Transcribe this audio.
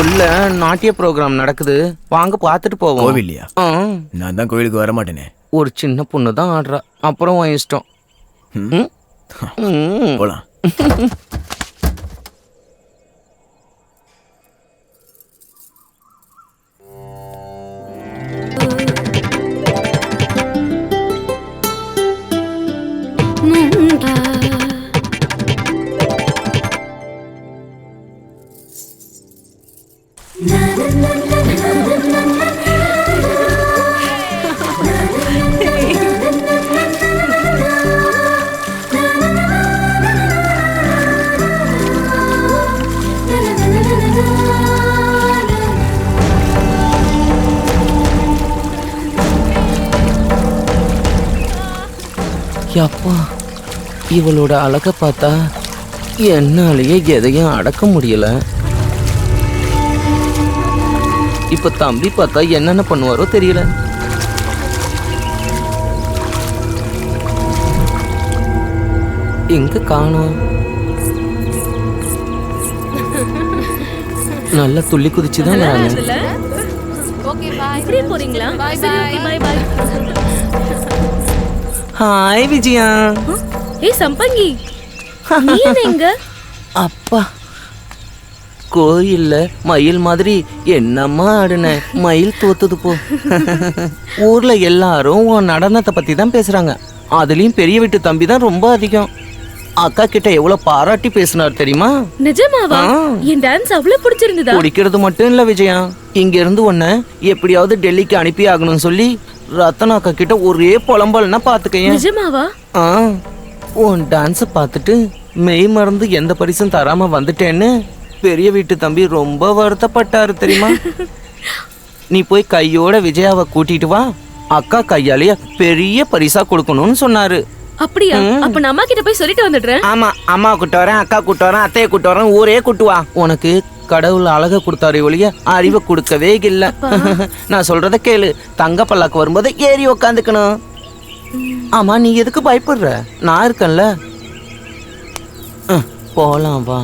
உள்ள நாட்டிய ப்ரோக்ராம் நடக்குது, வாங்க பாத்துட்டு போவோம். கோவில்லையா? நான் தான் கோவிலுக்கு வர மாட்டேனே. ஒரு சின்ன பொண்ணு தான் ஆடுறா, அப்புறம் உன் இஷ்டம். போலாம். அப்பா, இவளோட அழக பார்த்தா என்னாலேயே எதையும் அடக்க முடியல. இப்ப தம்பி பார்த்தா என்னென்ன பண்ணுவாரோ தெரியல. எங்க காணோம்? நல்லா துள்ளி குதிச்சுதான் வராங்க. ஹாய் விஜயா. ஏய் சம்பங்கி, நீ எங்க? அப்பா, கோயில்ல மயில் மாதிரி என்னம்மா ஆடுன, மயில் தோத்துது போ. ஊர்ல எல்லாரும் உன் நடனத்தை பத்தி தான் பேசுறாங்க. அதுலயும் பெரிய வீட்டு தம்பி தான் ரொம்ப அதிகம். அக்கா கிட்ட எவ்வளவு பாராட்டி பேசினார் தெரியுமா? நிஜமாவா? என் டான்ஸ் அவ்வளவு பிடிச்சிருந்ததா? பிடிக்கிறது மட்டும் இல்ல விஜயா, இங்க இருந்து உன்னை எப்படியாவது டெல்லிக்கு அனுப்பி ஆகணும்னு சொல்லி ரத்தனா அக்கா கிட்ட ஒரே புலம்பல்னா பாத்துக்கேன். நிஜமாவா? உன் டான்ஸ பார்த்துட்டு மெய் மறந்து எந்த பரிசும் தராம வந்துட்டேன்னு பெரிய வீட்டு தம்பி ரொம்ப வருத்தப்பட்டாரு தெரியுமா? நீ போய் கையோட விஜயாவை கூட்டிட்டு வா, அக்கா கையாலேயே பெரிய பரிசா கொடுக்கணும்னு சொன்னாரு. அப்படியா? அப்ப நான் அம்மா கிட்ட போய் சொல்லிட்டு வந்துடுறேன். ஆமா, அம்மா கூட்டு வரேன், அக்கா கூட்டு வரேன், அத்தையை கூட்டு வரேன், ஊரே கூட்டுவா. உனக்கு கடவுள் அழக கொடுத்தாரு ஒழிய அறிவை கொடுக்கவே இல்ல. நான் சொல்றத கேளு, தங்க பல்லாக்கு வரும்போது ஏறி உக்காந்துக்கணும். ஆமா, நீ எதுக்கு பயப்படுற? நான் இருக்கேன்ல. போலாம் வா.